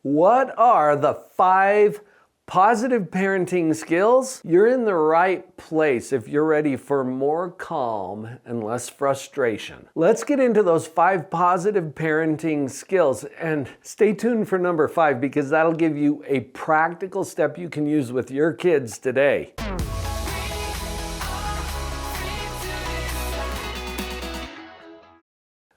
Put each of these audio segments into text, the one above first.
What are the 5 positive parenting skills? You're in the right place if you're ready for more calm and less frustration. Let's get into those 5 positive parenting skills, and stay tuned for number 5 because that'll give you a practical step you can use with your kids today.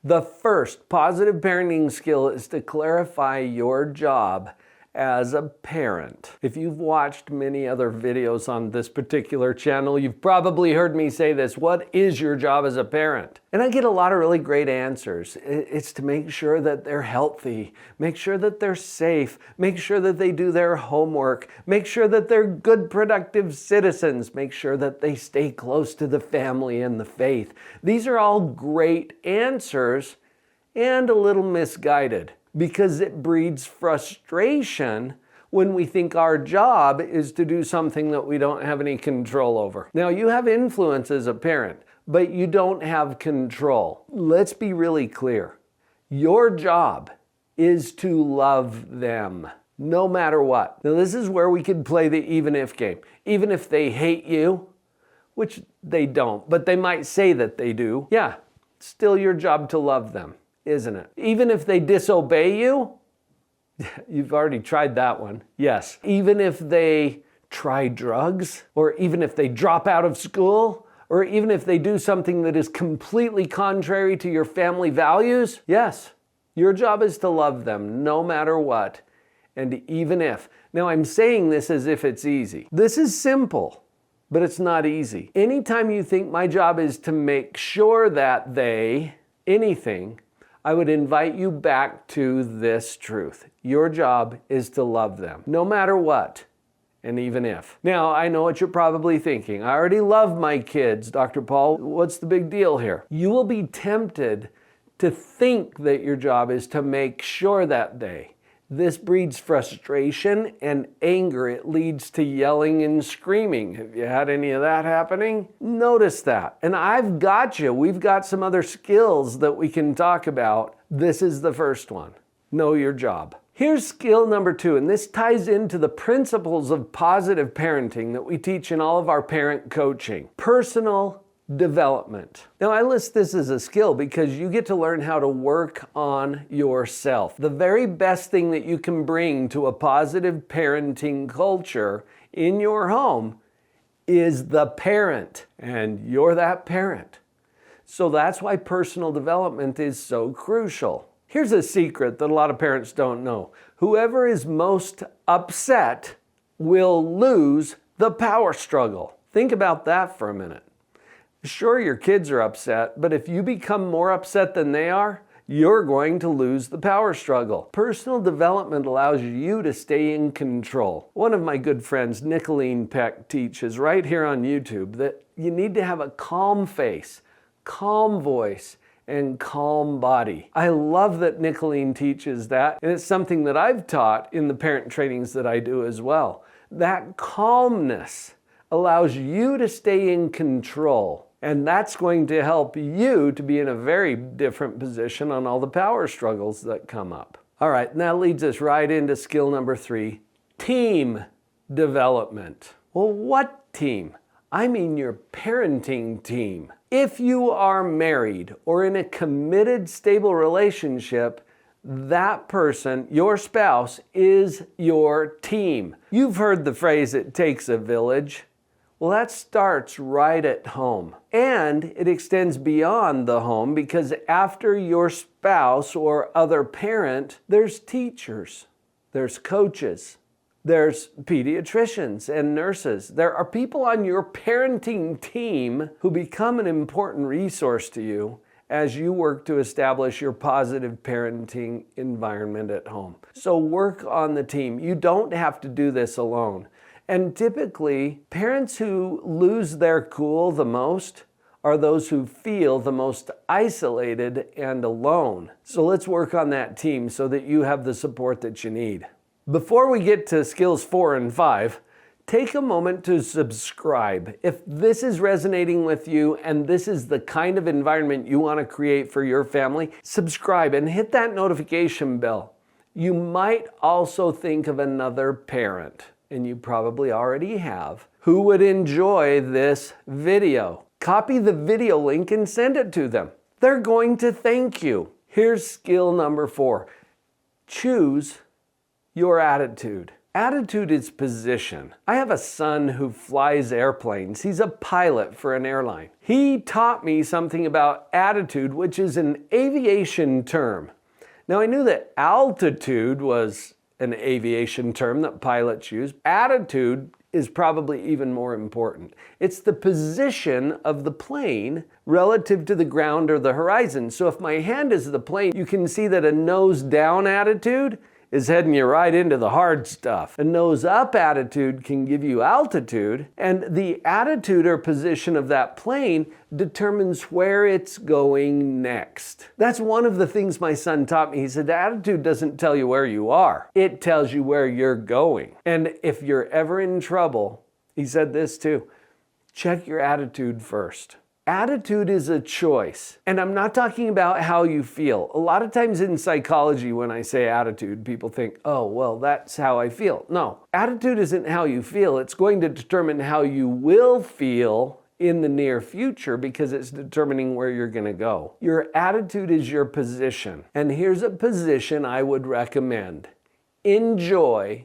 The first positive parenting skill is to clarify your job as a parent. If you've watched many other videos on this particular channel, you've probably heard me say this: what is your job as a parent? And I get a lot of really great answers. It's to make sure that they're healthy, make sure that they're safe, make sure that they do their homework, make sure that they're good, productive citizens, make sure that they stay close to the family and the faith. These are all great answers and a little misguided, because it breeds frustration when we think our job is to do something that we don't have any control over. Now, you have influence as a parent, but you don't have control. Let's be really clear. Your job is to love them, no matter what. Now, this is where we could play the even if game. Even if they hate you, which they don't, but they might say that they do, yeah, it's still your job to love them, isn't it? Even if they disobey you, you've already tried that one, yes. Even if they try drugs, or even if they drop out of school, or even if they do something that is completely contrary to your family values, yes, your job is to love them no matter what, and even if. Now, I'm saying this as if it's easy. This is simple, but it's not easy. Anytime you think my job is to make sure that anything, I would invite you back to this truth. Your job is to love them, no matter what, and even if. Now, I know what you're probably thinking. I already love my kids, Dr. Paul. What's the big deal here? You will be tempted to think that your job is to make sure that This breeds frustration and anger. It leads to yelling and screaming. Have you had any of that happening? Notice that. And I've got you. We've got some other skills that we can talk about. This is the first one. Know your job. Here's skill number 2, and this ties into the principles of positive parenting that we teach in all of our parent coaching. Personal development. Now, I list this as a skill because you get to learn how to work on yourself. The very best thing that you can bring to a positive parenting culture in your home is the parent, and you're that parent. So that's why personal development is so crucial. Here's a secret that a lot of parents don't know. Whoever is most upset will lose the power struggle. Think about that for a minute. Sure, your kids are upset, but if you become more upset than they are, you're going to lose the power struggle. Personal development allows you to stay in control. One of my good friends, Nicolene Peck, teaches right here on YouTube that you need to have a calm face, calm voice, and calm body. I love that Nicolene teaches that, and it's something that I've taught in the parent trainings that I do as well. That calmness allows you to stay in control. And that's going to help you to be in a very different position on all the power struggles that come up. All right, and that leads us right into skill number 3, team development. Well, what team? I mean your parenting team. If you are married or in a committed, stable relationship, that person, your spouse, is your team. You've heard the phrase, it takes a village. Well, that starts right at home, and it extends beyond the home because after your spouse or other parent, there's teachers, there's coaches, there's pediatricians and nurses. There are people on your parenting team who become an important resource to you as you work to establish your positive parenting environment at home. So work on the team. You don't have to do this alone. And typically, parents who lose their cool the most are those who feel the most isolated and alone. So let's work on that team so that you have the support that you need. Before we get to skills 4 and 5, take a moment to subscribe. If this is resonating with you and this is the kind of environment you want to create for your family, subscribe and hit that notification bell. You might also think of another parent, and you probably already have, who would enjoy this video. Copy the video link and send it to them. They're going to thank you. Here's skill number 4. Choose your attitude. Attitude is position. I have a son who flies airplanes. He's a pilot for an airline. He taught me something about attitude, which is an aviation term. Now, I knew that altitude was an aviation term that pilots use. Attitude is probably even more important. It's the position of the plane relative to the ground or the horizon. So if my hand is the plane, you can see that a nose down attitude is heading you right into the hard stuff. A nose up attitude can give you altitude, and the attitude or position of that plane determines where it's going next. That's one of the things my son taught me. He said, attitude doesn't tell you where you are. It tells you where you're going. And if you're ever in trouble, he said this too, check your attitude first. Attitude is a choice. And I'm not talking about how you feel. A lot of times in psychology, when I say attitude, people think, oh, well, that's how I feel. No, attitude isn't how you feel. It's going to determine how you will feel in the near future because it's determining where you're going to go. Your attitude is your position. And here's a position I would recommend. Enjoy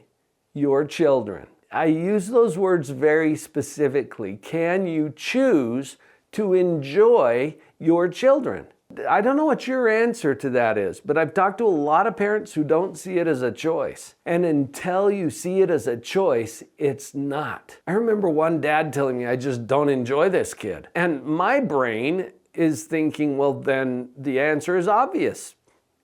your children. I use those words very specifically. Can you choose to enjoy your children? I don't know what your answer to that is, but I've talked to a lot of parents who don't see it as a choice. And until you see it as a choice, it's not. I remember one dad telling me, I just don't enjoy this kid. And my brain is thinking, well, then the answer is obvious.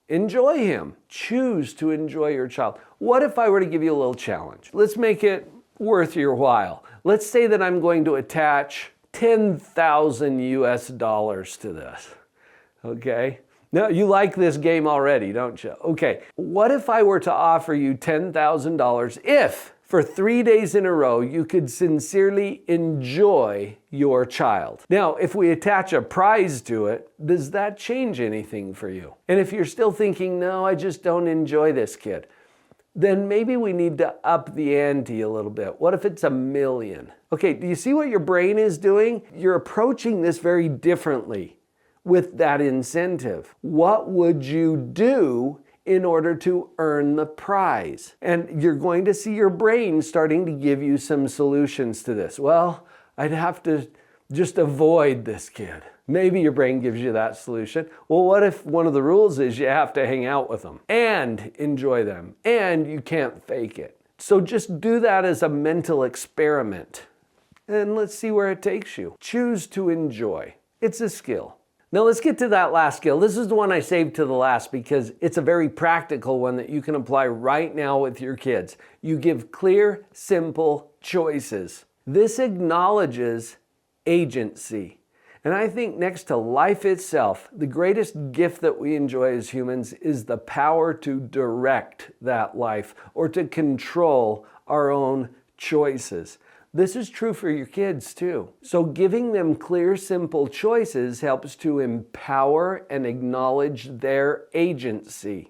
Enjoy him. Choose to enjoy your child. What if I were to give you a little challenge? Let's make it worth your while. Let's say that I'm going to attach $10,000 to this, okay? Now, you like this game already, don't you? Okay, what if I were to offer you $10,000 if, for 3 days in a row, you could sincerely enjoy your child? Now, if we attach a prize to it, does that change anything for you? And if you're still thinking, no, I just don't enjoy this kid, then maybe we need to up the ante a little bit. What if it's $1 million? Okay, do you see what your brain is doing? You're approaching this very differently with that incentive. What would you do in order to earn the prize? And you're going to see your brain starting to give you some solutions to this. Well, I'd have to just avoid this kid. Maybe your brain gives you that solution. Well, what if one of the rules is you have to hang out with them and enjoy them and you can't fake it? So just do that as a mental experiment and let's see where it takes you. Choose to enjoy. It's a skill. Now let's get to that last skill. This is the one I saved to the last because it's a very practical one that you can apply right now with your kids. You give clear, simple choices. This acknowledges agency. And I think next to life itself, the greatest gift that we enjoy as humans is the power to direct that life or to control our own choices. This is true for your kids too. So giving them clear, simple choices helps to empower and acknowledge their agency.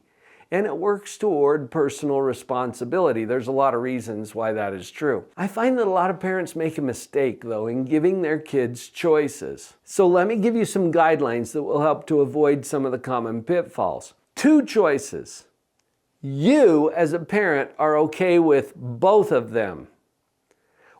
And it works toward personal responsibility. There's a lot of reasons why that is true. I find that a lot of parents make a mistake, though, in giving their kids choices. So let me give you some guidelines that will help to avoid some of the common pitfalls. 2 choices. You, as a parent, are okay with both of them.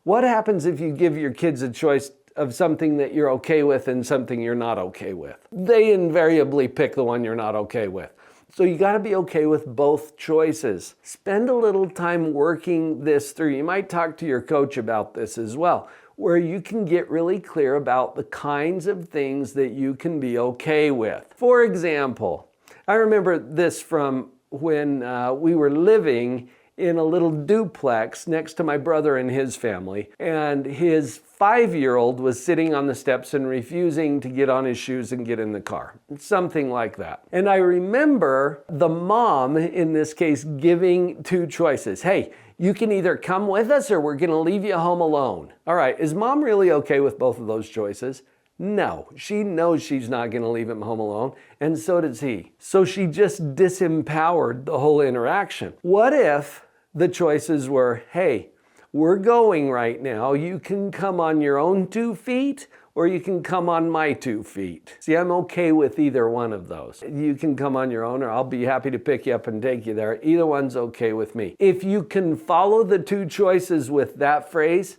What happens if you give your kids a choice of something that you're okay with and something you're not okay with? They invariably pick the one you're not okay with. So you got to be okay with both choices. Spend a little time working this through. You might talk to your coach about this as well, where you can get really clear about the kinds of things that you can be okay with. For example, I remember this from when we were living in a little duplex next to my brother and his family, and his 5-year-old was sitting on the steps and refusing to get on his shoes and get in the car. Something like that. And I remember the mom, in this case, giving 2 choices. Hey, you can either come with us or we're going to leave you home alone. All right, is mom really okay with both of those choices? No, she knows she's not going to leave him home alone, and so does he. So she just disempowered the whole interaction. What if the choices were, hey, we're going right now, you can come on your own 2 feet, or you can come on my 2 feet. See, I'm okay with either one of those. You can come on your own, or I'll be happy to pick you up and take you there. Either one's okay with me. If you can follow the 2 choices with that phrase,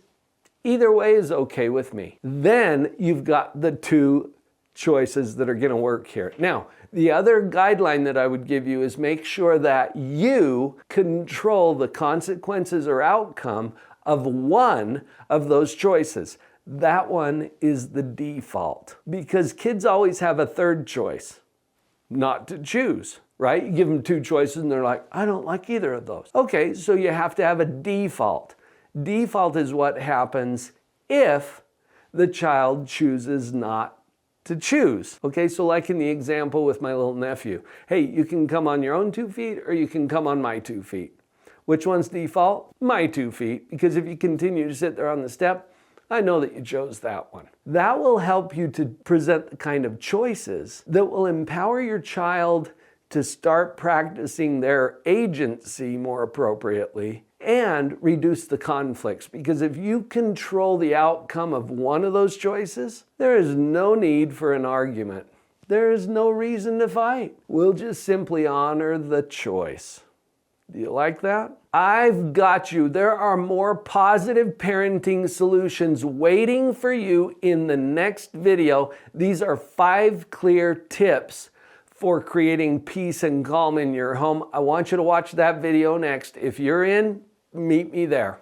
either way is okay with me. Then you've got the 2 choices that are going to work here. Now, the other guideline that I would give you is make sure that you control the consequences or outcome of one of those choices. That one is the default, because kids always have a third choice, not to choose, right? You give them 2 choices and they're like, I don't like either of those. Okay, so you have to have a default. Default is what happens if the child chooses not to choose. Okay, so like in the example with my little nephew, hey, you can come on your own 2 feet or you can come on my 2 feet. Which one's default? My 2 feet, because if you continue to sit there on the step, I know that you chose that one. That will help you to present the kind of choices that will empower your child to start practicing their agency more appropriately and reduce the conflicts. Because if you control the outcome of one of those choices, there is no need for an argument. There is no reason to fight. We'll just simply honor the choice. Do you like that? I've got you. There are more positive parenting solutions waiting for you in the next video. These are 5 clear tips for creating peace and calm in your home. I want you to watch that video next. If you're in, meet me there.